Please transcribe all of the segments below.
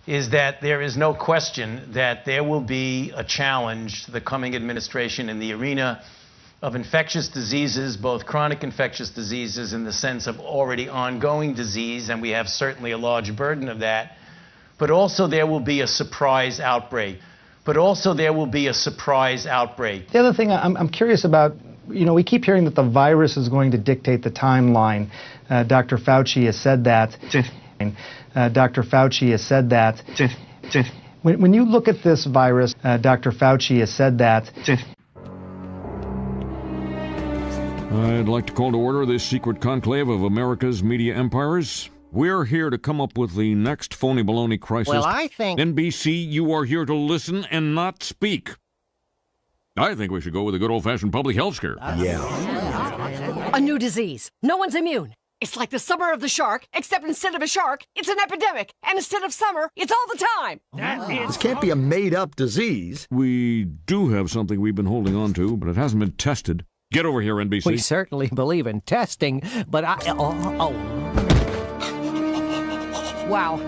is that there is no question that there will be a challenge to the coming administration in the arena of infectious diseases, both chronic infectious diseases in the sense of already ongoing disease, and we have certainly a large burden of that, but also there will be a surprise outbreak. The other thing I'm curious about, we keep hearing that the virus is going to dictate the timeline. Dr. Fauci has said that. Dr. Fauci has said that. When you look at this virus, Dr. Fauci has said that. I'd like to call to order this secret conclave of America's media empires. We're here to come up with the next phony baloney crisis. Well, I think... NBC, you are here to listen and not speak. I think we should go with a good old-fashioned public health scare. A new disease. No one's immune. It's like the summer of the shark, except instead of a shark, it's an epidemic. And instead of summer, it's all the time. This can't be a made-up disease. We do have something we've been holding on to, but it hasn't been tested. Get over here, NBC. We certainly believe in testing, but Wow.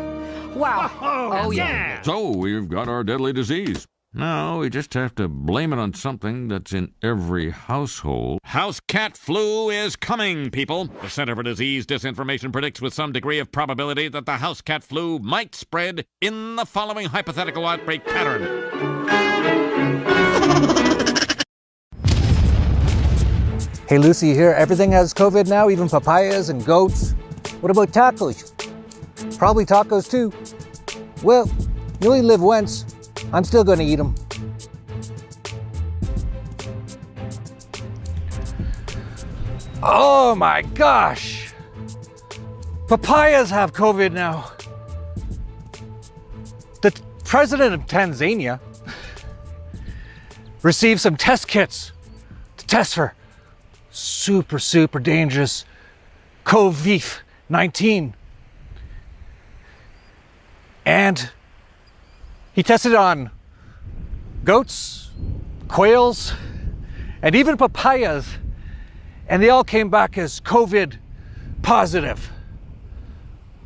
Oh, yeah. So, we've got our deadly disease. Now, we just have to blame it on something that's in every household. House cat flu is coming, people. The Center for Disease Disinformation predicts with some degree of probability that the house cat flu might spread in the following hypothetical outbreak pattern. Hey, Lucy here. Everything has COVID now, even papayas and goats. What about tacos? Probably tacos too. Well, you only live once. I'm still going to eat them. Oh my gosh! Papayas have COVID now. The president of Tanzania received some test kits to test for super dangerous Covfefe19. And he tested on goats, quails, and even papayas, and they all came back as COVID positive.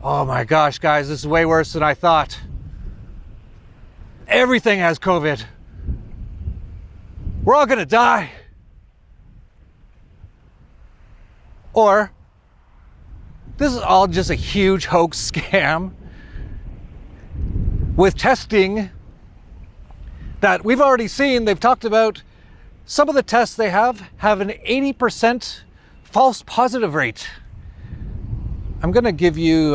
Oh my gosh, guys, this is way worse than I thought. Everything has COVID. We're all gonna die. Or this is all just a huge hoax scam with testing that we've already seen. They've talked about some of the tests they have an 80% false positive rate. I'm gonna give you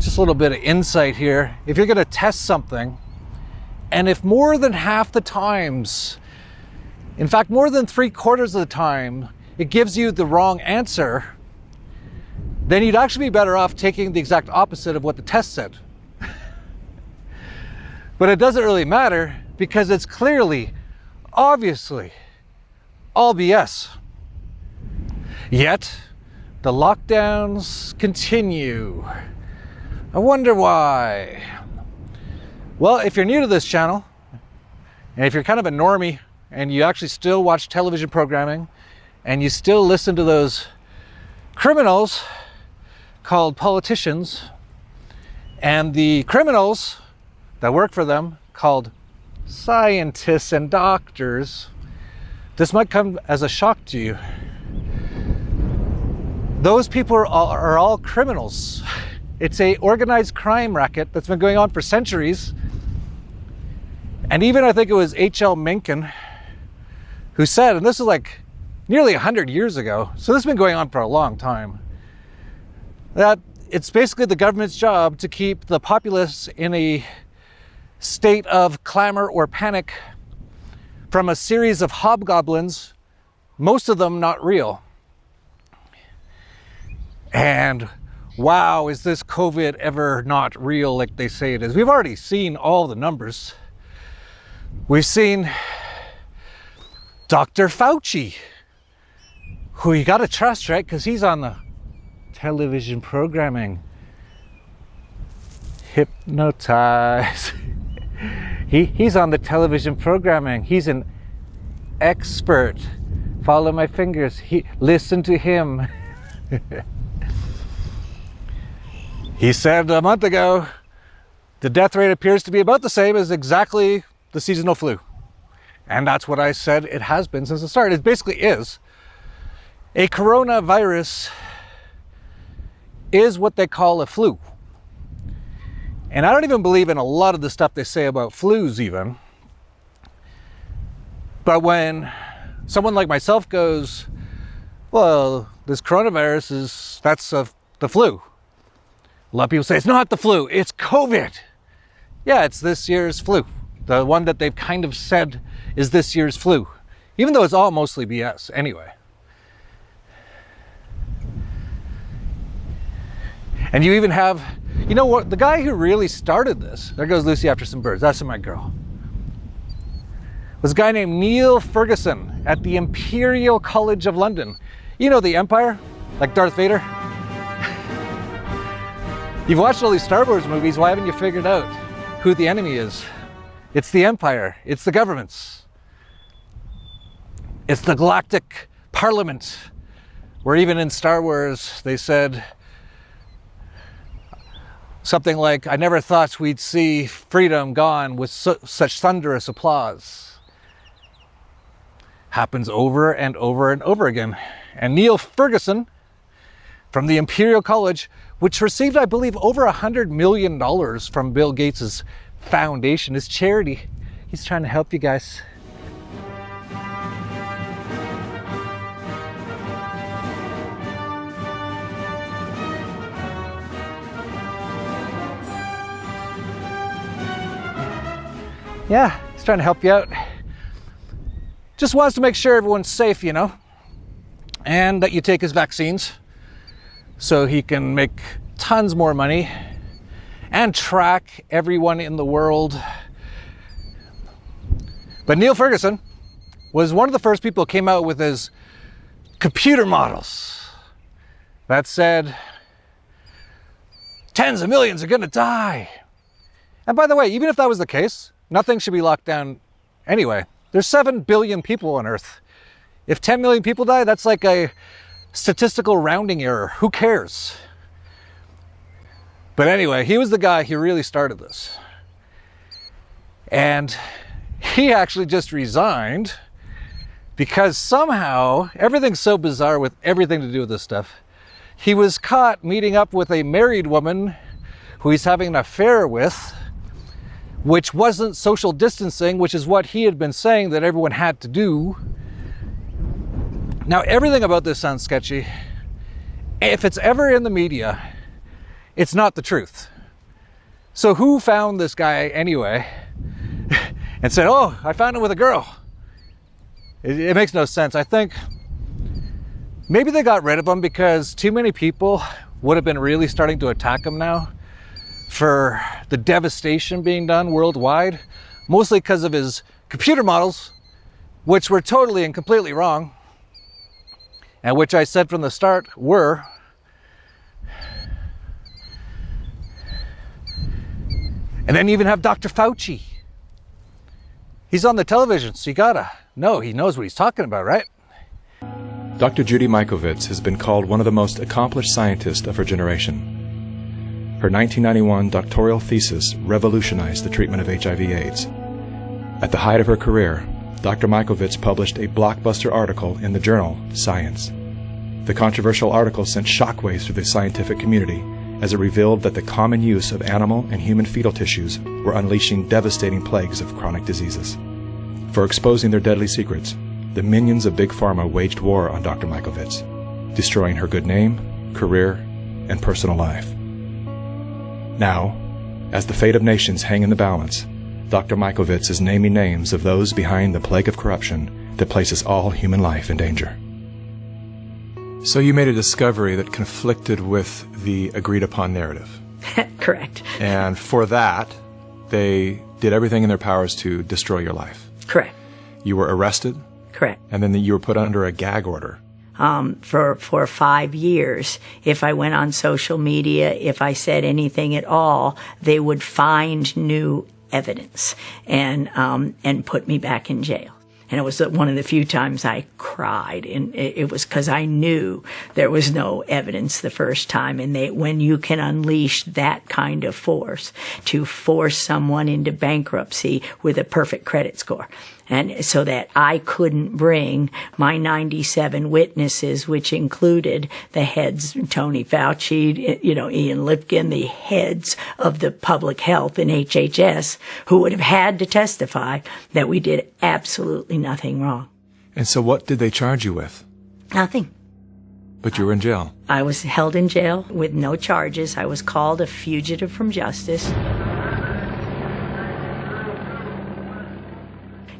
just a little bit of insight here. If you're gonna test something, and if more than half the times, in fact more than 3/4 of the time, it gives you the wrong answer, then you'd actually be better off taking the exact opposite of what the test said. But it doesn't really matter because it's clearly, obviously, all BS. Yet, the lockdowns continue. I wonder why. Well, if you're new to this channel, and if you're kind of a normie, and you actually still watch television programming, and you still listen to those criminals called politicians, and the criminals that work for them called scientists and doctors, this might come as a shock to you. Those people are all criminals. It's a organized crime racket that's been going on for centuries. And even I think it was H.L. Mencken who said, and this is like nearly 100 years ago, so this has been going on for a long time, that it's basically the government's job to keep the populace in a state of clamor or panic from a series of hobgoblins, most of them not real. And wow, is this COVID ever not real like they say it is? We've already seen all the numbers. We've seen Dr. Fauci, who you gotta trust, right? Because he's on the television programming. Hypnotize. He's on the television programming. He's an expert. Follow my fingers. Listen to him. He said a month ago The death rate appears to be about the same as exactly the seasonal flu. And that's what I said it has been since the start. It basically is. A coronavirus is what they call a flu. And I don't even believe in a lot of the stuff they say about flus even. But when someone like myself goes, well, this coronavirus that's the flu. A lot of people say, it's not the flu, it's COVID. Yeah, it's this year's flu. The one that they've kind of said is this year's flu. Even though it's all mostly BS anyway. And you even have, you know what, the guy who really started this, there goes Lucy after some birds, that's my girl, was a guy named Neil Ferguson at the Imperial College of London. You know the Empire, like Darth Vader? You've watched all these Star Wars movies, why haven't you figured out who the enemy is? It's the Empire, it's the governments. It's the Galactic Parliament, where even in Star Wars they said something like, I never thought we'd see freedom gone with such thunderous applause. Happens over and over and over again. And Neil Ferguson from the Imperial College, which received, I believe, over $100 million from Bill Gates' foundation, his charity. He's trying to help you guys. Yeah, he's trying to help you out. Just wants to make sure everyone's safe, you know, and that you take his vaccines so he can make tons more money and track everyone in the world. But Neil Ferguson was one of the first people who came out with his computer models that said, tens of millions are gonna die. And by the way, even if that was the case, nothing should be locked down anyway. There's 7 billion people on Earth. If 10 million people die, that's like a statistical rounding error. Who cares? But anyway, he was the guy who really started this. And he actually just resigned because somehow, everything's so bizarre with everything to do with this stuff. He was caught meeting up with a married woman who he's having an affair with, which wasn't social distancing, which is what he had been saying that everyone had to do. Now, everything about this sounds sketchy. If it's ever in the media, it's not the truth. So who found this guy anyway and said, oh, I found him with a girl? It makes no sense. I think maybe they got rid of him because too many people would have been really starting to attack him now for the devastation being done worldwide, mostly because of his computer models, which were totally and completely wrong, and which I said from the start were. And then you even have Dr. Fauci. He's on the television, so you gotta know he knows what he's talking about, right? Dr. Judy Mikovits has been called one of the most accomplished scientists of her generation. Her 1991 doctoral thesis revolutionized the treatment of HIV/AIDS. At the height of her career, Dr. Mikovits published a blockbuster article in the journal Science. The controversial article sent shockwaves through the scientific community as it revealed that the common use of animal and human fetal tissues were unleashing devastating plagues of chronic diseases. For exposing their deadly secrets, the minions of Big Pharma waged war on Dr. Mikovits, destroying her good name, career, and personal life. Now, as the fate of nations hang in the balance, Dr. Mikovits is naming names of those behind the plague of corruption that places all human life in danger. So you made a discovery that conflicted with the agreed-upon narrative. Correct. And for that, they did everything in their powers to destroy your life. Correct. You were arrested. Correct. And then you were put under a gag order. For 5 years, if I went on social media, if I said anything at all, they would find new evidence and put me back in jail. And it was one of the few times I cried. And it was because I knew there was no evidence the first time. And when you can unleash that kind of force to force someone into bankruptcy with a perfect credit score, and so that I couldn't bring my 97 witnesses, which included the heads, Tony Fauci, Ian Lipkin, the heads of the public health in HHS, who would have had to testify that we did absolutely nothing wrong. And so what did they charge you with? Nothing. But you were in jail. I was held in jail with no charges. I was called a fugitive from justice.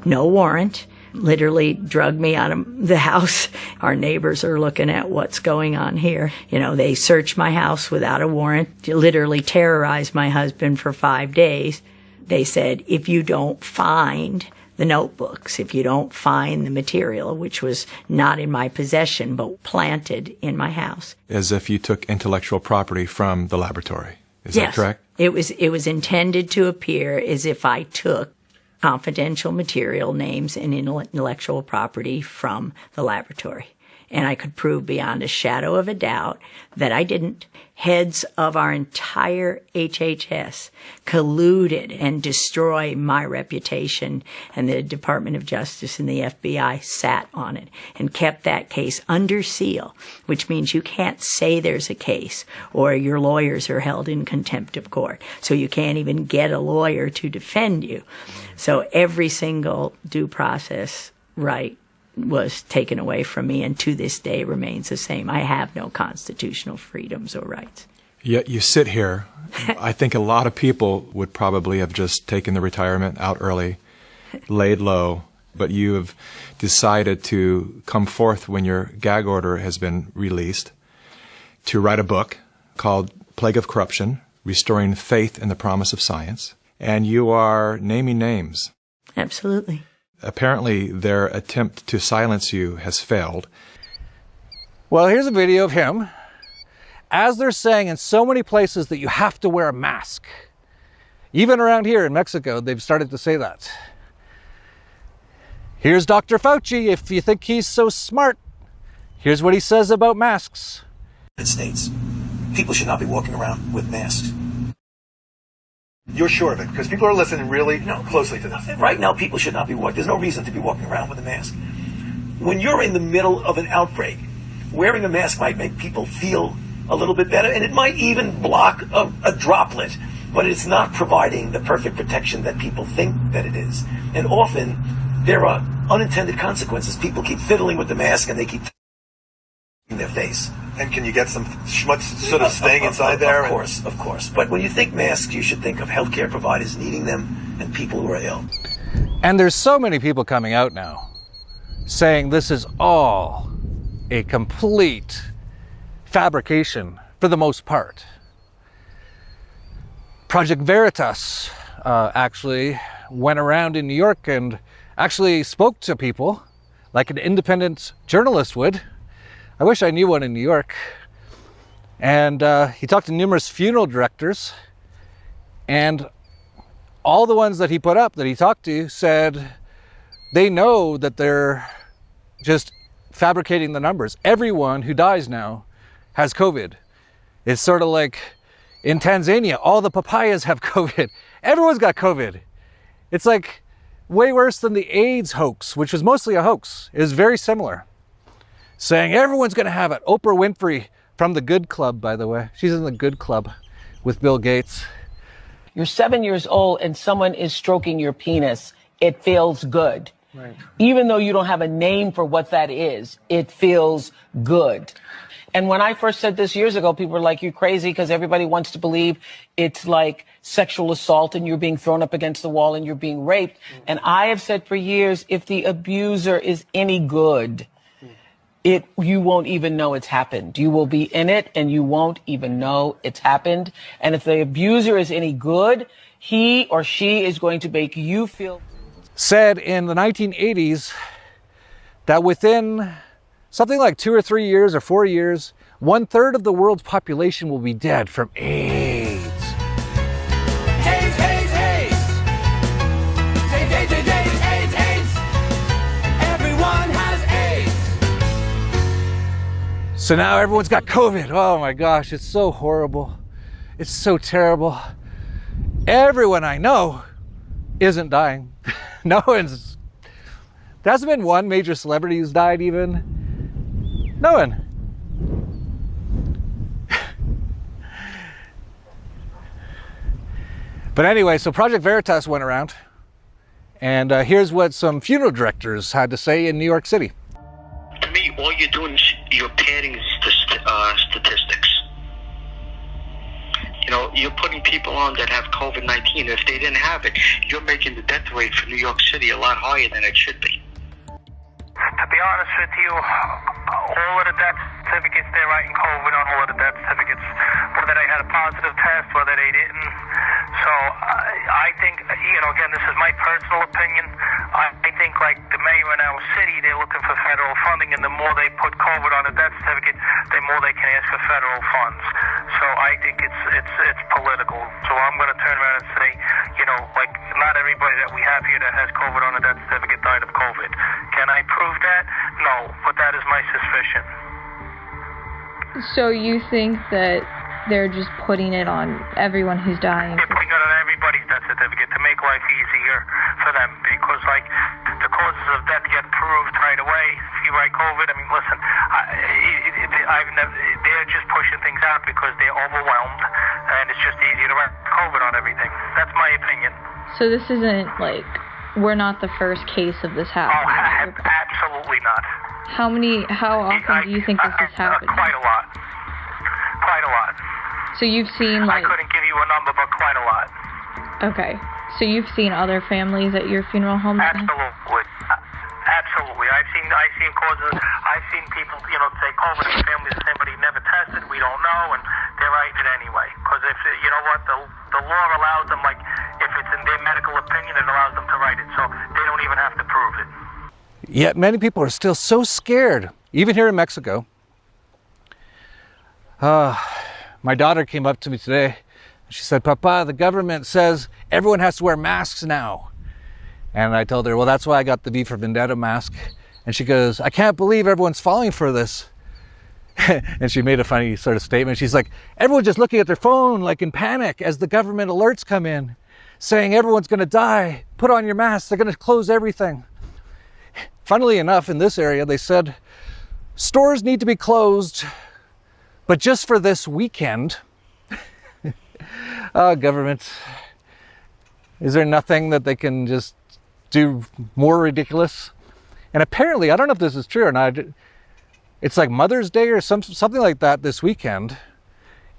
No warrant. Literally drugged me out of the house. Our neighbors are looking at what's going on here. They searched my house without a warrant, literally terrorized my husband for 5 days. They said, if you don't find the notebooks, if you don't find the material, which was not in my possession but planted in my house. As if you took intellectual property from the laboratory. Is that correct? It was intended to appear as if I took confidential material, names, and intellectual property from the laboratory. And I could prove beyond a shadow of a doubt that I didn't. Heads of our entire HHS colluded and destroyed my reputation, and the Department of Justice and the FBI sat on it and kept that case under seal, which means you can't say there's a case or your lawyers are held in contempt of court. So you can't even get a lawyer to defend you. So every single due process right was taken away from me, and to this day remains the same. I have no constitutional freedoms or rights. Yet you sit here. I think a lot of people would probably have just taken the retirement out early, laid low, but you have decided to come forth when your gag order has been released to write a book called Plague of Corruption, Restoring Faith in the Promise of Science, and you are naming names. Absolutely. Apparently, their attempt to silence you has failed. Well, here's a video of him. As they're saying in so many places that you have to wear a mask. Even around here in Mexico, they've started to say that. Here's Dr. Fauci, if you think he's so smart. Here's what he says about masks. United States, people should not be walking around with masks. You're sure of it? Because people are listening really closely to this. Right now, people should not be walking. There's no reason to be walking around with a mask. When you're in the middle of an outbreak, wearing a mask might make people feel a little bit better, and it might even block a droplet, but it's not providing the perfect protection that people think that it is. And often, there are unintended consequences. People keep fiddling with the mask, and they keep in their face. And can you get some schmutz sort of staying inside there? Of course. But when you think masks, you should think of healthcare providers needing them and people who are ill. And there's so many people coming out now saying this is all a complete fabrication for the most part. Project Veritas actually went around in New York and actually spoke to people like an independent journalist would. I wish I knew one in New York. And he talked to numerous funeral directors, and all the ones that he put up that he talked to said they know that they're just fabricating the numbers. Everyone who dies now has COVID. It's sort of like in Tanzania, all the papayas have COVID. Everyone's got COVID. It's like way worse than the AIDS hoax, which was mostly a hoax. It was very similar. Saying everyone's going to have it. Oprah Winfrey from the Good Club, by the way. She's in the Good Club with Bill Gates. You're 7 years old and someone is stroking your penis. It feels good. Right. Even though you don't have a name for what that is, it feels good. And when I first said this years ago, people were like, you're crazy, because everybody wants to believe it's like sexual assault and you're being thrown up against the wall and you're being raped. And I have said for years, if the abuser is any good, you won't even know it's happened. You will be in it and you won't even know it's happened. And if the abuser is any good, he or she is going to make you feel. Said in the 1980s that within something like 2 or 3 years or 4 years, 1/3 of the world's population will be dead from AIDS. So now everyone's got COVID. Oh my gosh, it's so horrible. It's so terrible. Everyone I know isn't dying. No one's, there hasn't been one major celebrity who's died even. No one. But anyway, so Project Veritas went around, and here's what some funeral directors had to say in New York City. To me, all you're doing is you're padding statistics. You know, you're putting people on that have COVID-19. If they didn't have it, you're making the death rate for New York City a lot higher than it should be. To be honest with you, all of the death certificates they're writing COVID on, all of the death certificates, whether they had a positive test, whether they didn't. So I think, you know, again, this is my personal opinion. I think, like the mayor in our city, they're looking for federal funding, and the more they put COVID on a death certificate, the more they can ask for federal funds. So I think it's political. So I'm going to turn around and say, you know, like not everybody that we have here that has COVID on a death certificate died of COVID. Can I prove that? No, but that is my suspicion. So you think that they're just putting it on everyone who's dying? They're putting it on everybody's death certificate to make life easier for them, because like the causes of death get proved right away. If you write COVID, I mean, listen, they're just pushing things out because they're overwhelmed, and it's just easier to write COVID on everything. That's my opinion. So this isn't like, we're not the first case of this happening? Oh, absolutely not. How often do you think this has happened? Quite a lot. Quite a lot. So you've seen like... I couldn't give you a number, but quite a lot. Okay. So you've seen other families at your funeral home? Absolutely. Absolutely. I've seen causes. I've seen people, you know, say COVID in families, somebody never tested, we don't know, and they're writing it anyway. Because if, you know what, the law allows them, like, if it's in their medical opinion, it allows them to write it. So they don't even have to prove it. Yet many people are still so scared, even here in Mexico. My daughter came up to me today. She said, "Papa, the government says everyone has to wear masks now." And I told her, well, that's why I got the V for Vendetta mask. And she goes, "I can't believe everyone's falling for this." And she made a funny sort of statement. She's like, everyone's just looking at their phone like in panic as the government alerts come in, saying everyone's going to die. Put on your mask. They're going to close everything. Funnily enough, in this area, they said stores need to be closed, but just for this weekend. Oh, government. Is there nothing that they can just do more ridiculous? And apparently, I don't know if this is true or not, it's like Mother's Day or something like that this weekend.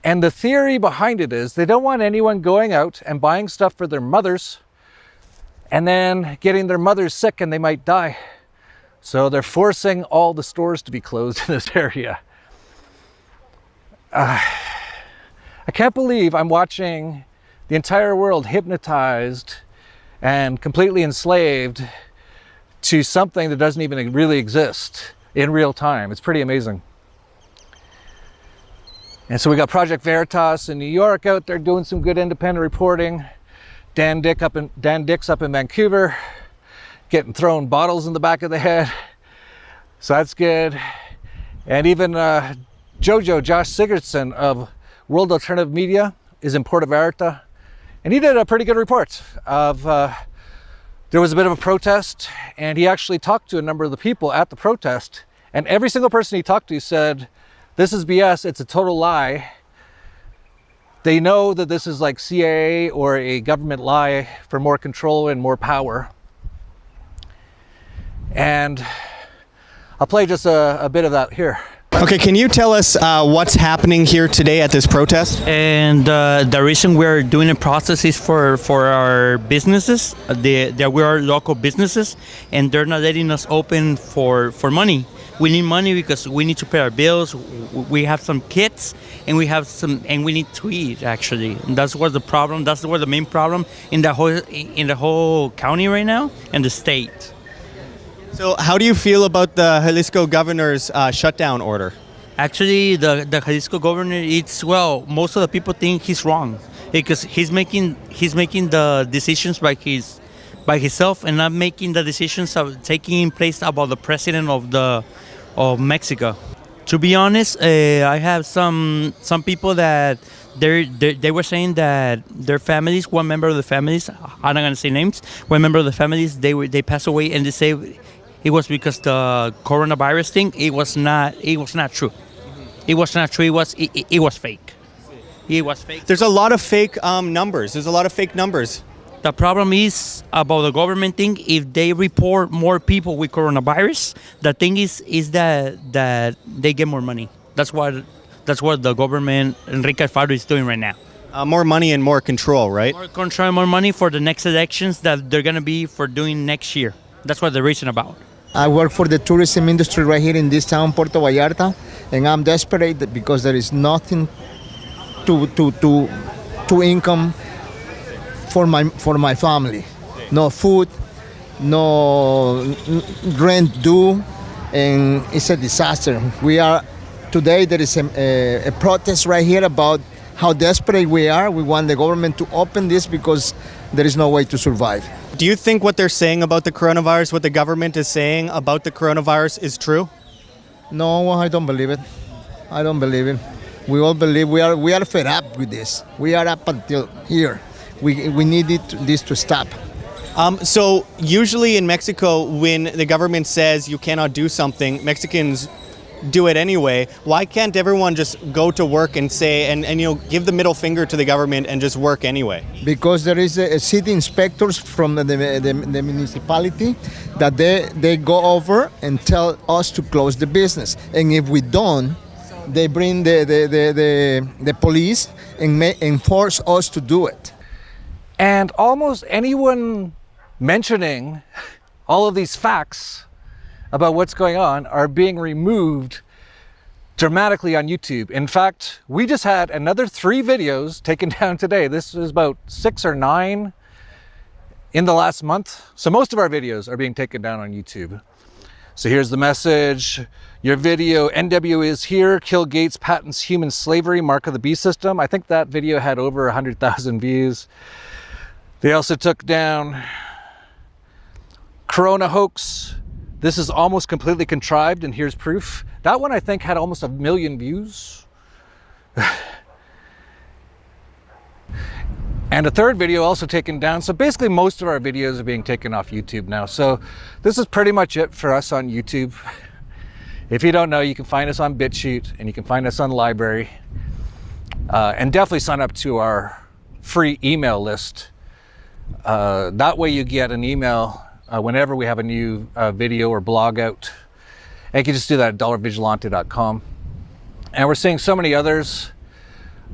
And the theory behind it is they don't want anyone going out and buying stuff for their mothers and then getting their mothers sick and they might die. So they're forcing all the stores to be closed in this area. I can't believe I'm watching the entire world hypnotized and completely enslaved to something that doesn't even really exist in real time. It's pretty amazing. And so we got Project Veritas in New York out there doing some good independent reporting. Dan Dix up in Vancouver, getting thrown bottles in the back of the head. So that's good. And even Josh Sigurdsson of World Alternative Media is in Puerto Vallarta. And he did a pretty good report of, there was a bit of a protest, and he actually talked to a number of the people at the protest. And every single person he talked to said, this is BS, it's a total lie. They know that this is like CIA or a government lie for more control and more power. And I'll play just a bit of that here. Okay, can you tell us what's happening here today at this protest? And the reason we're doing a process is for our businesses. We are local businesses, and they're not letting us open for money. We need money because we need to pay our bills. We have some kids, and we need to eat. Actually, and that's what the problem. That's what the main problem in the whole county right now and the state. So how do you feel about the Jalisco governor's shutdown order? Actually, the Jalisco governor, most of the people think he's wrong because he's making the decisions by himself and not making the decisions of taking place about the president of Mexico. To be honest, I have some people that they were saying that their families, one member of the families, I'm not gonna say names, one member of the families, they passed away, and they say it was because the coronavirus thing. It was not true. It was not true. It was fake. It was fake. There's a lot of fake numbers. There's a lot of fake numbers. The problem is about the government thing. If they report more people with coronavirus, the thing is that they get more money. That's what the government, Enrique Fauci, is doing right now. More money and more control, right? More control, more money for the next elections that they're gonna be for doing next year. That's what the reason about. I work for the tourism industry right here in this town, Puerto Vallarta, and I'm desperate because there is nothing to income for my family. No food, no rent due, and it's a disaster. Today there is a protest right here about how desperate we are. We want the government to open this because there is no way to survive. Do you think what they're saying about the coronavirus, what the government is saying about the coronavirus is true? No, I don't believe it. I don't believe it. We all believe we are fed up with this. We are up until here. We need this to stop. So usually in Mexico, when the government says you cannot do something, Mexicans do it anyway. Why can't everyone just go to work and say and give the middle finger to the government and just work anyway? Because there is a city inspectors from the municipality that they go over and tell us to close the business, and if we don't, they bring the police and force us to do it. And almost anyone mentioning all of these facts about what's going on are being removed dramatically on YouTube. In fact, we just had another 3 videos taken down today. This is about 6 or 9 in the last month. So most of our videos are being taken down on YouTube. So here's the message. Your video, NW is here, Kill Gates patents human slavery, mark of the beast system. I think that video had over 100,000 views. They also took down Corona hoax. This is almost completely contrived, and here's proof. That one I think had almost 1 million views. And a 3rd video also taken down. So basically most of our videos are being taken off YouTube now. So this is pretty much it for us on YouTube. If you don't know, you can find us on BitChute and you can find us on Library. And definitely sign up to our free email list. That way you get an email whenever we have a new video or blog out. And you can just do that at dollarvigilante.com. And we're seeing so many others.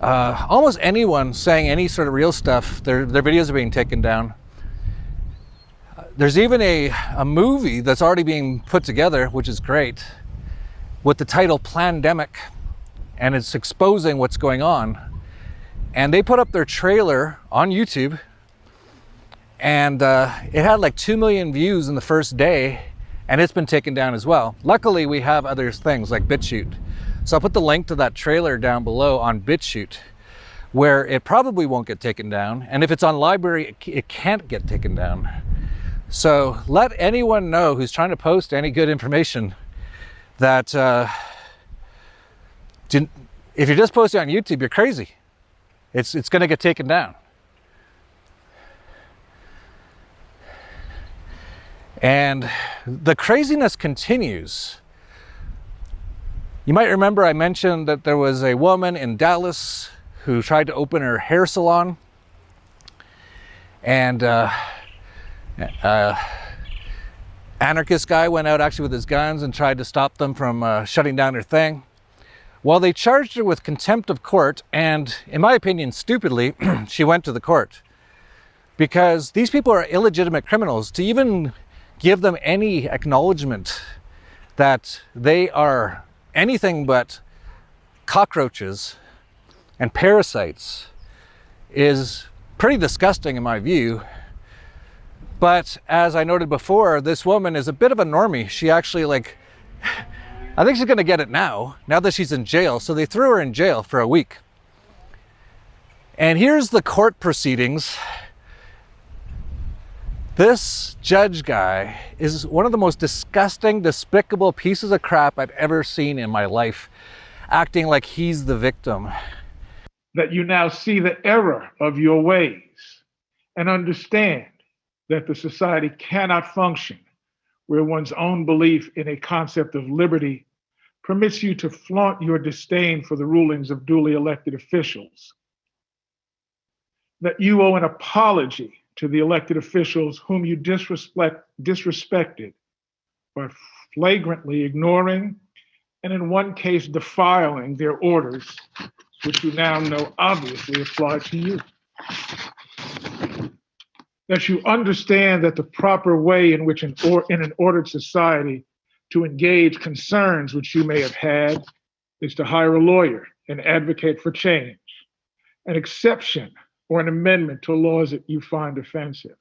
Almost anyone saying any sort of real stuff, their videos are being taken down. There's even a movie that's already being put together, which is great, with the title Plandemic, and it's exposing what's going on. And they put up their trailer on YouTube, and it had like 2 million views in the first day, and it's been taken down as well. Luckily, we have other things like BitChute. So I'll put the link to that trailer down below on BitChute, where it probably won't get taken down. And if it's on Library, it can't get taken down. So let anyone know who's trying to post any good information that if you're just posting on YouTube, you're crazy. It's going to get taken down. And the craziness continues. You might remember I mentioned that there was a woman in Dallas who tried to open her hair salon, and anarchist guy went out actually with his guns and tried to stop them from shutting down her thing. Well, they charged her with contempt of court, and in my opinion, stupidly, she went to the court. Because these people are illegitimate criminals. To even give them any acknowledgement that they are anything but cockroaches and parasites is pretty disgusting in my view. But as I noted before, this woman is a bit of a normie. She actually I think she's gonna get it now that she's in jail. So they threw her in jail for a week. And here's the court proceedings. This judge guy is one of the most disgusting, despicable pieces of crap I've ever seen in my life, acting like he's the victim. That you now see the error of your ways and understand that the society cannot function where one's own belief in a concept of liberty permits you to flaunt your disdain for the rulings of duly elected officials. That you owe an apology to the elected officials whom you disrespected by flagrantly ignoring and in one case defiling their orders, which you now know obviously apply to you. That you understand that the proper way in which in an ordered society to engage concerns which you may have had is to hire a lawyer and advocate for change, an exception or an amendment to laws that you find offensive.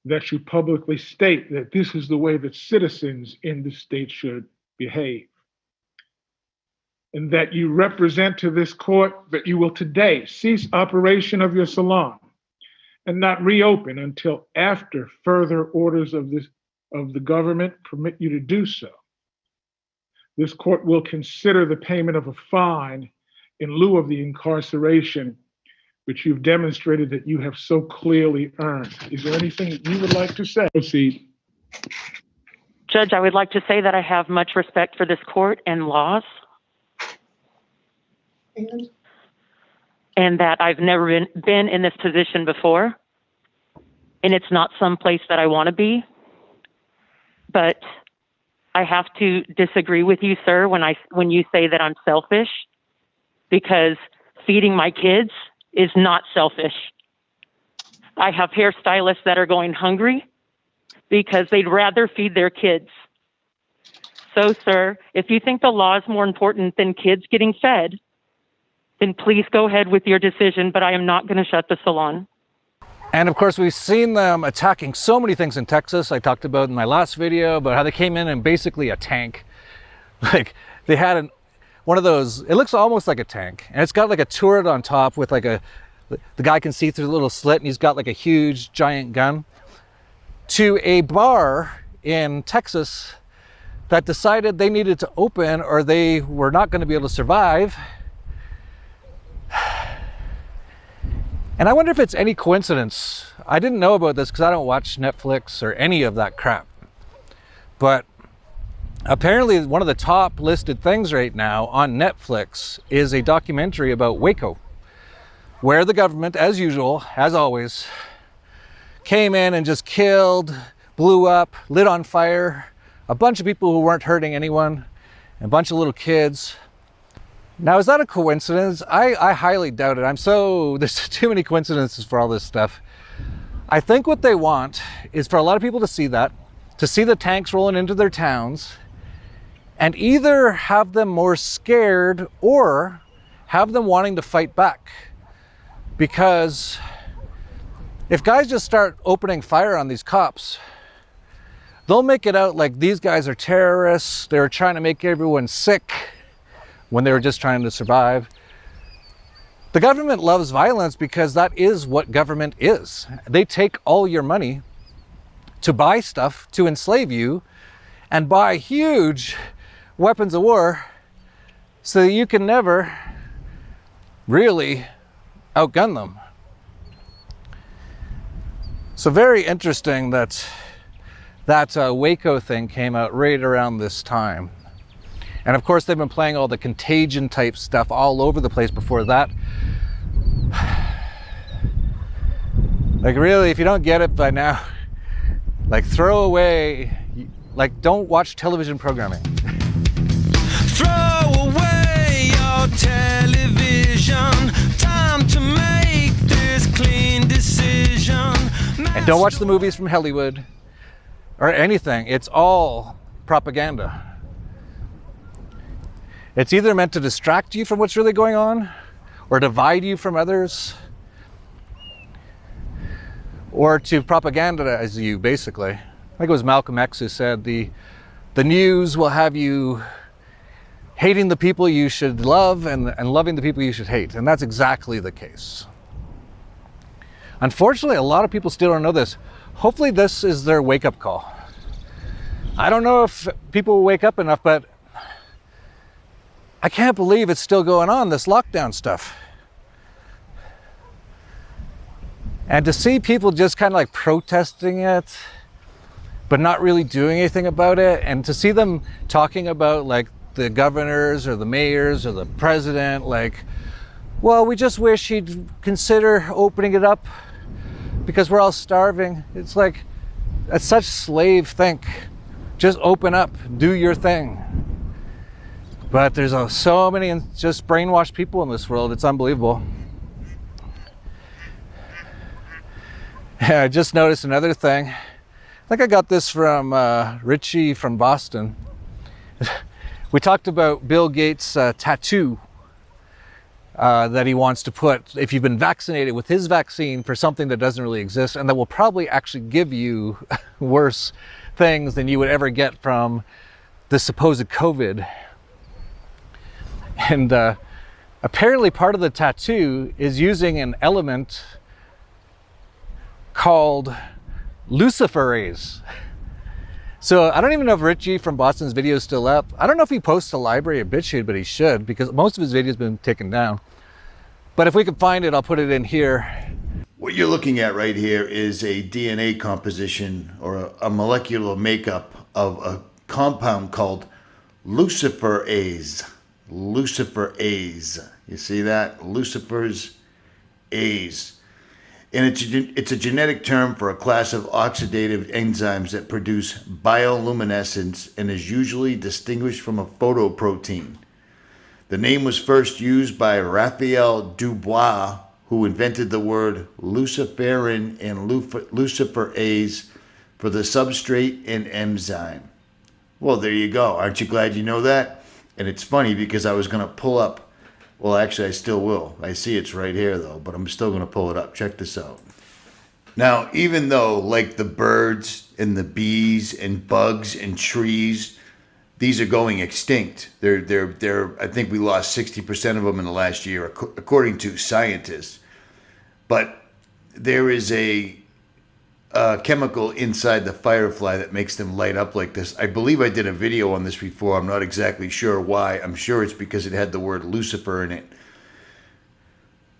That you publicly state that this is the way that citizens in the state should behave. And that you represent to this court that you will today cease operation of your salon and not reopen until after further orders of the government permit you to do so. This court will consider the payment of a fine in lieu of the incarceration which you've demonstrated that you have so clearly earned. Is there anything that you would like to say? Proceed. Judge, I would like to say that I have much respect for this court and laws. And that I've never been in this position before. And it's not some place that I want to be. But I have to disagree with you, sir, when you say that I'm selfish, because feeding my kids is not selfish. I have hairstylists that are going hungry because they'd rather feed their kids. So, sir, if you think the law is more important than kids getting fed, then please go ahead with your decision, but I am not going to shut the salon. And of course, we've seen them attacking so many things in Texas. I talked about in my last video about how they came in basically a tank. Like they had one of those, it looks almost like a tank, and it's got like a turret on top with like the guy can see through the little slit, and he's got like a huge giant gun, to a bar in Texas that decided they needed to open or they were not going to be able to survive. And I wonder if it's any coincidence. I didn't know about this because I don't watch Netflix or any of that crap. But apparently one of the top listed things right now on Netflix is a documentary about Waco, where the government, as usual, as always, came in and just killed, blew up, lit on fire a bunch of people who weren't hurting anyone, and a bunch of little kids. Now, is that a coincidence? I highly doubt it. There's too many coincidences for all this stuff. I think what they want is for a lot of people to see that, to see the tanks rolling into their towns, and either have them more scared or have them wanting to fight back. Because if guys just start opening fire on these cops, they'll make it out like these guys are terrorists, they're trying to make everyone sick, when they were just trying to survive. The government loves violence because that is what government is. They take all your money to buy stuff, to enslave you, and buy huge weapons of war so that you can never really outgun them. So very interesting that Waco thing came out right around this time. And of course, they've been playing all the contagion type stuff all over the place before that. Like really, if you don't get it by now, like throw away, like don't watch television programming. Throw away your television, time to make this clean decision. And don't watch the movies from Hollywood or anything. It's all propaganda. It's either meant to distract you from what's really going on, or divide you from others, or to propagandize you, basically. I think it was Malcolm X who said the news will have you hating the people you should love and loving the people you should hate. And that's exactly the case. Unfortunately, a lot of people still don't know this. Hopefully this is their wake-up call. I don't know if people will wake up enough, but I can't believe it's still going on, this lockdown stuff. And to see people just kind of like protesting it, but not really doing anything about it, and to see them talking about like the governors or the mayors or the president, like, well, we just wish he'd consider opening it up because we're all starving. It's like, that's such slave think. Just open up, do your thing. But there's so many just brainwashed people in this world, it's unbelievable. I just noticed another thing. I think I got this from Richie from Boston. We talked about Bill Gates' tattoo that he wants to put if you've been vaccinated with his vaccine for something that doesn't really exist, and that will probably actually give you worse things than you would ever get from the supposed COVID. And apparently part of the tattoo is using an element called luciferase. So I don't even know if Richie from Boston's video is still up. I don't know if he posts to library or BitChute, but he should, because most of his videos have been taken down. But if we can find it, I'll put it in here. What you're looking at right here is a DNA composition or a molecular makeup of a compound called luciferase. Luciferase. You see that? Lucifer's A's. And it's a genetic term for a class of oxidative enzymes that produce bioluminescence and is usually distinguished from a photoprotein. The name was first used by Raphael Dubois, who invented the word luciferin and luciferase for the substrate and enzyme. Well, there you go. Aren't you glad you know that? And it's funny because I was going to pull up. Well, actually, I still will. I see it's right here, though, but I'm still going to pull it up. Check this out. Now, even though, like the birds and the bees and bugs and trees, these are going extinct. I think we lost 60% of them in the last year, according to scientists. But there is a chemical inside the firefly that makes them light up like this. I believe I did a video on this before. I'm not exactly sure why. I'm sure it's because it had the word Lucifer in it.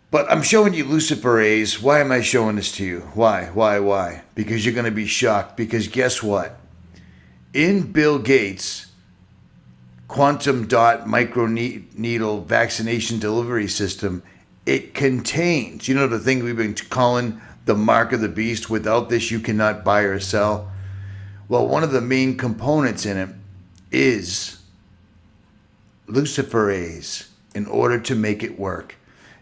But I'm showing you luciferase. Why am I showing this to you? Why? Because you're going to be shocked. Because guess what? In Bill Gates' quantum dot microneedle vaccination delivery system, it contains, you know, the thing we've been calling the mark of the beast. Without this, you cannot buy or sell. Well, one of the main components in it is luciferase in order to make it work.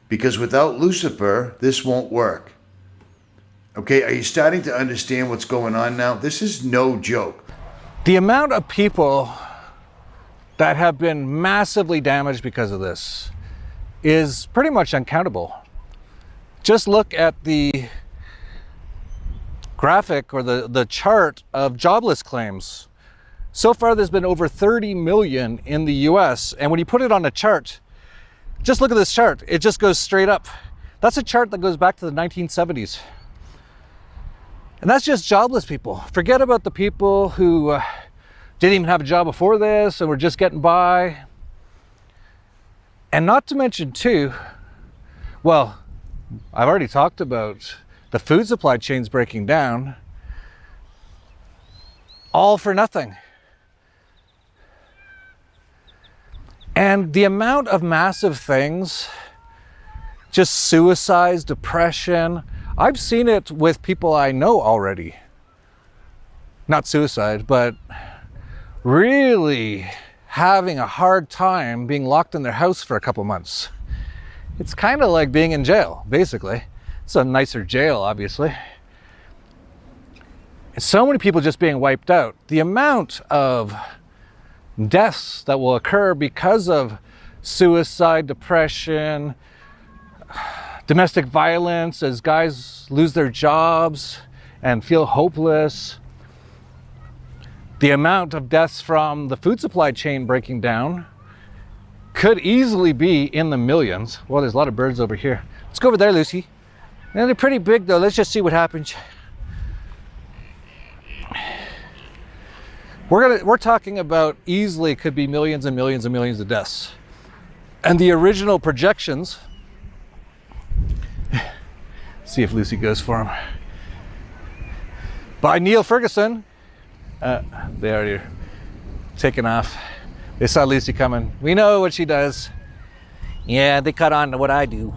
Because without Lucifer, this won't work. Okay, are you starting to understand what's going on now? This is no joke. The amount of people that have been massively damaged because of this is pretty much uncountable. Just look at the graphic or the chart of jobless claims. So far, there's been over 30 million in the US. And when you put it on a chart, just look at this chart. It just goes straight up. That's a chart that goes back to the 1970s. And that's just jobless people. Forget about the people who didn't even have a job before this and were just getting by. And not to mention too, well, I've already talked about the food supply chains breaking down. All for nothing. And the amount of massive things, just suicides, depression, I've seen it with people I know already. Not suicide, but really having a hard time being locked in their house for a couple months. It's kind of like being in jail, basically. It's a nicer jail, obviously. And so many people just being wiped out. The amount of deaths that will occur because of suicide, depression, domestic violence, as guys lose their jobs and feel hopeless. The amount of deaths from the food supply chain breaking down could easily be in the millions. Well, there's a lot of birds over here. Let's go over there, Lucy. And they're pretty big though. Let's just see what happens. We're talking about easily could be millions and millions and millions of deaths. And the original projections, see if Lucy goes for him, by Neil Ferguson, they already taken off. They saw Lucy coming. We know what she does. Yeah, they caught on to what I do.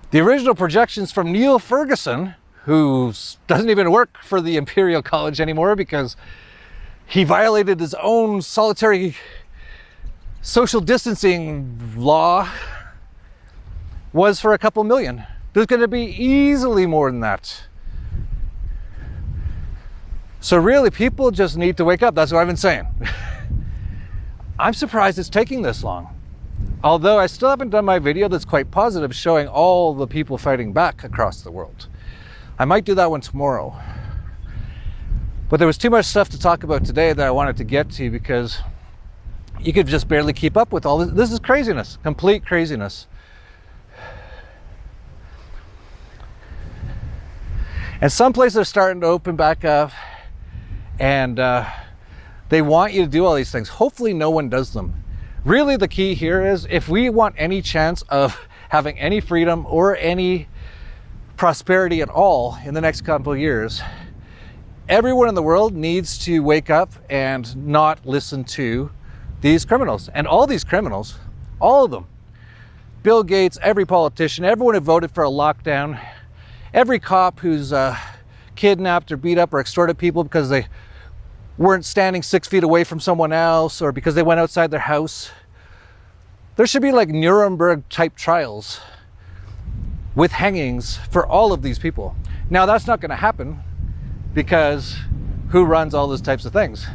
The original projections from Neil Ferguson, who doesn't even work for the Imperial College anymore because he violated his own solitary social distancing law, was for a couple million. There's going to be easily more than that. So really, people just need to wake up. That's what I've been saying. I'm surprised it's taking this long. Although I still haven't done my video that's quite positive, showing all the people fighting back across the world. I might do that one tomorrow. But there was too much stuff to talk about today that I wanted to get to because you could just barely keep up with all this. This is craziness, complete craziness. And some places are starting to open back up and they want you to do all these things. Hopefully no one does them. Really the key here is if we want any chance of having any freedom or any prosperity at all in the next couple of years, everyone in the world needs to wake up and not listen to these criminals. And all these criminals, all of them, Bill Gates, every politician, everyone who voted for a lockdown, every cop who's kidnapped or beat up or extorted people because they weren't standing 6 feet away from someone else or because they went outside their house. There should be like Nuremberg type trials with hangings for all of these people. Now that's not going to happen because who runs all those types of things?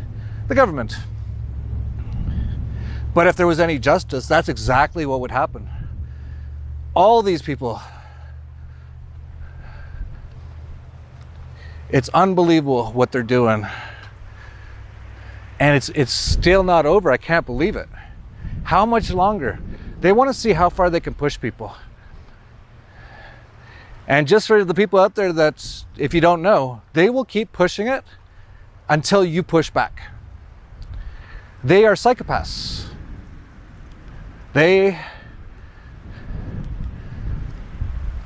The government. But if there was any justice, that's exactly what would happen. All these people. It's unbelievable what they're doing. And it's still not over. I can't believe it. How much longer? They want to see how far they can push people. And just for the people out there that, if you don't know, they will keep pushing it until you push back. They are psychopaths. They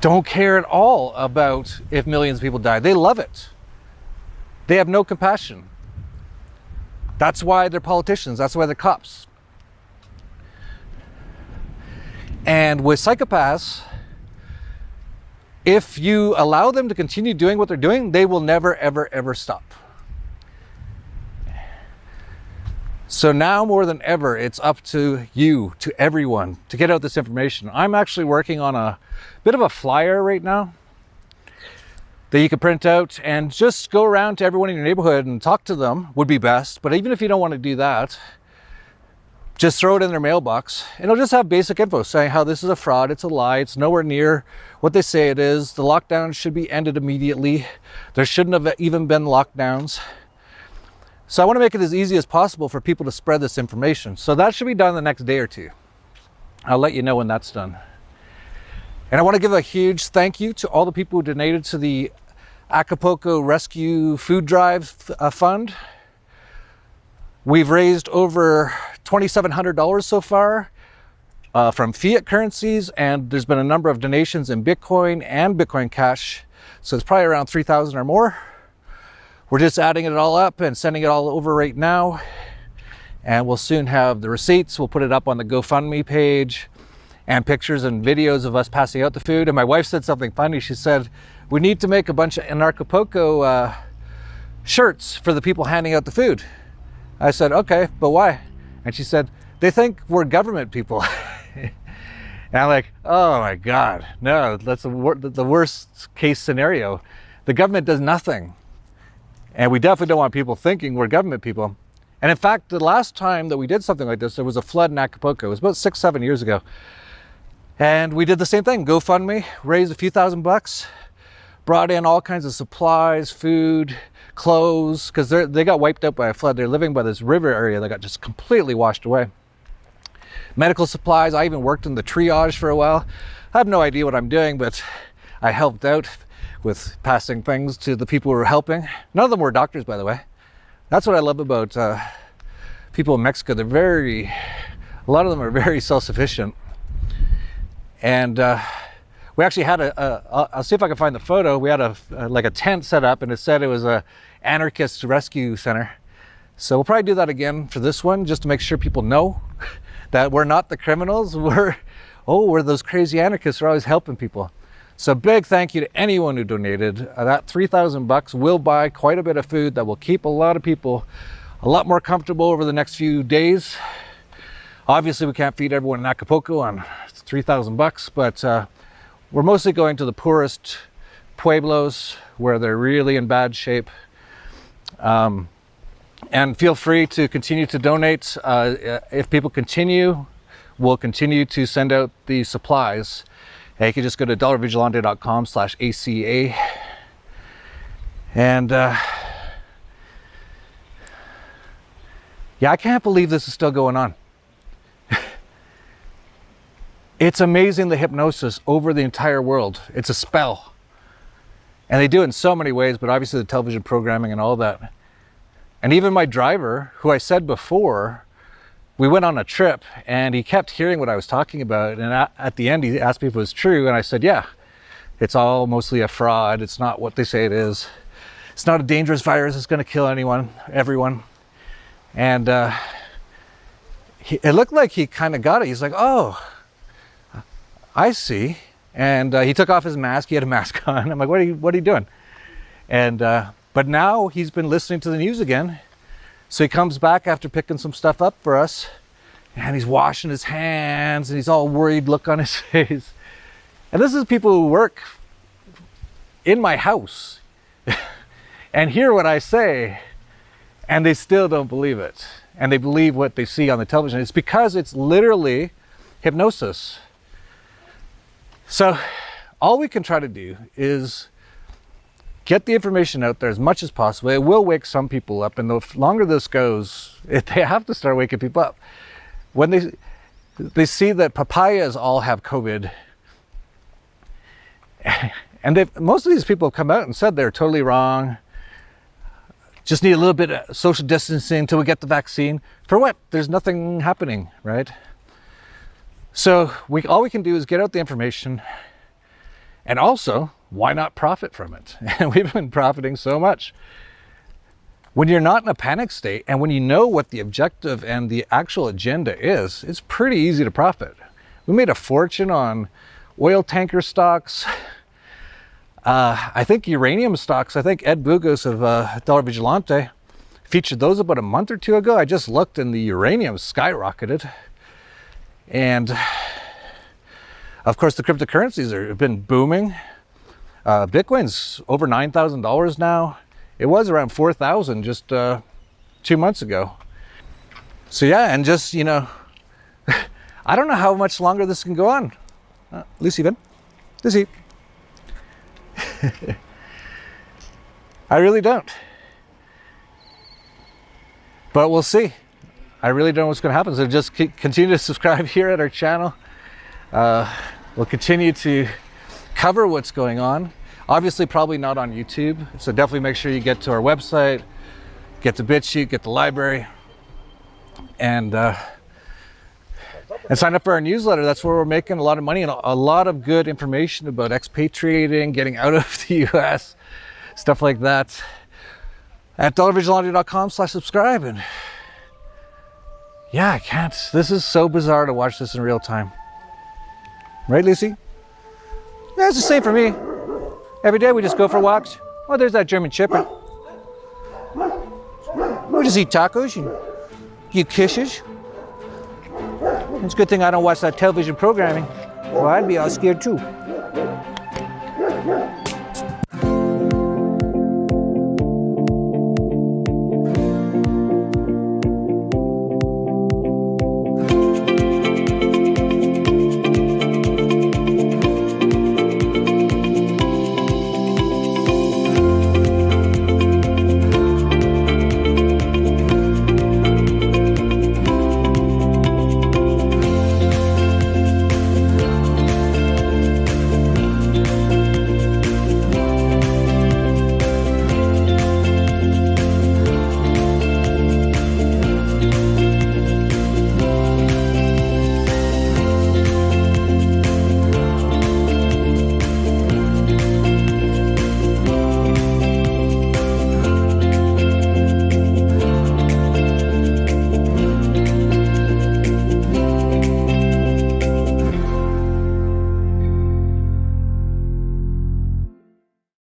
don't care at all about if millions of people die. They love it. They have no compassion. That's why they're politicians. That's why they're cops. And with psychopaths, if you allow them to continue doing what they're doing, they will never, ever, ever stop. So now more than ever, it's up to you, to everyone, to get out this information. I'm actually working on a bit of a flyer right now that you can print out and just go around to everyone in your neighborhood and talk to them would be best. But even if you don't want to do that, just throw it in their mailbox and it'll just have basic info saying how this is a fraud, it's a lie, it's nowhere near what they say it is. The lockdown should be ended immediately. There shouldn't have even been lockdowns. So I want to make it as easy as possible for people to spread this information. So that should be done the next day or two. I'll let you know when that's done. And I want to give a huge thank you to all the people who donated to the Acapulco Rescue Food Drive Fund. We've raised over $2,700 so far from fiat currencies, and there's been a number of donations in Bitcoin and Bitcoin Cash. So it's probably around 3,000 or more. We're just adding it all up and sending it all over right now. And we'll soon have the receipts. We'll put it up on the GoFundMe page and pictures and videos of us passing out the food. And my wife said something funny. She said, we need to make a bunch of Anarchapulco shirts for the people handing out the food. I said, okay, but why? And she said, they think we're government people. And I'm like, oh my God, no, that's the worst case scenario. The government does nothing. And we definitely don't want people thinking we're government people. And in fact, the last time that we did something like this, there was a flood in Acapulco. It was about 6-7 years ago. And we did the same thing, GoFundMe, raised a few $1,000, brought in all kinds of supplies, food, clothes, because they got wiped out by a flood. They're living by this river area that got just completely washed away. Medical supplies, I even worked in the triage for a while. I have no idea what I'm doing, but I helped out with passing things to the people who were helping. None of them were doctors, by the way. That's what I love about people in Mexico. A lot of them are very self-sufficient. And we actually had I'll see if I can find the photo. We had like a tent set up, and it said it was a anarchist rescue center. So we'll probably do that again for this one, just to make sure people know that we're not the criminals. We're those crazy anarchists who are always helping people. So big thank you to anyone who donated. That $3,000 will buy quite a bit of food that will keep a lot of people a lot more comfortable over the next few days. Obviously, we can't feed everyone in Acapulco on $3,000, but we're mostly going to the poorest pueblos where they're really in bad shape. And feel free to continue to donate. If people continue, we'll continue to send out the supplies. You can just go to dollarvigilante.com/ACA. And yeah, I can't believe this is still going on. It's amazing, the hypnosis over the entire world. It's a spell. And they do it in so many ways, but obviously the television programming and all that. And even my driver, who I said before, we went on a trip and he kept hearing what I was talking about. And at the end, he asked me if it was true. And I said, yeah, it's all mostly a fraud. It's not what they say it is. It's not a dangerous virus. It's going to kill everyone. And it looked like he kind of got it. He's like, oh, I see. And he took off his mask. He had a mask on. I'm like, what are you doing? And but now he's been listening to the news again. So he comes back after picking some stuff up for us, and he's washing his hands, and he's all worried look on his face. And this is people who work in my house and hear what I say, and they still don't believe it. And they believe what they see on the television. It's because it's literally hypnosis. So all we can try to do is get the information out there as much as possible. It will wake some people up, and the longer this goes, they have to start waking people up. When they see that papayas all have COVID, and most of these people have come out and said they're totally wrong. Just need a little bit of social distancing until we get the vaccine. For what? There's nothing happening, right? So all we can do is get out the information, and also, why not profit from it? And we've been profiting so much. When you're not in a panic state, and when you know what the objective and the actual agenda is, it's pretty easy to profit. We made a fortune on oil tanker stocks. I think uranium stocks. I think Ed Bugos of Dollar Vigilante featured those about a month or two ago. I just looked, and the uranium skyrocketed. And of course, the cryptocurrencies have been booming. Bitcoin's over $9,000 now. It was around 4,000 just 2 months ago. So yeah, and just, I don't know how much longer this can go on. Lucy, Lucy. I really don't. But we'll see. I really don't know what's going to happen. So just continue to subscribe here at our channel. We'll continue to cover what's going on. Obviously, probably not on YouTube. So definitely make sure you get to our website, get the BitChute, get the library, and sign up for our newsletter. That's where we're making a lot of money and a lot of good information about expatriating, getting out of the US, stuff like that. At dollarvigilante.com/subscribe. And yeah, I can't. This is so bizarre to watch this in real time. Right, Lucy? Yeah, it's the same for me. Every day we just go for walks. Oh, there's that German Shepherd. We'll just eat tacos and give kisses. It's a good thing I don't watch that television programming. Well, I'd be all scared too.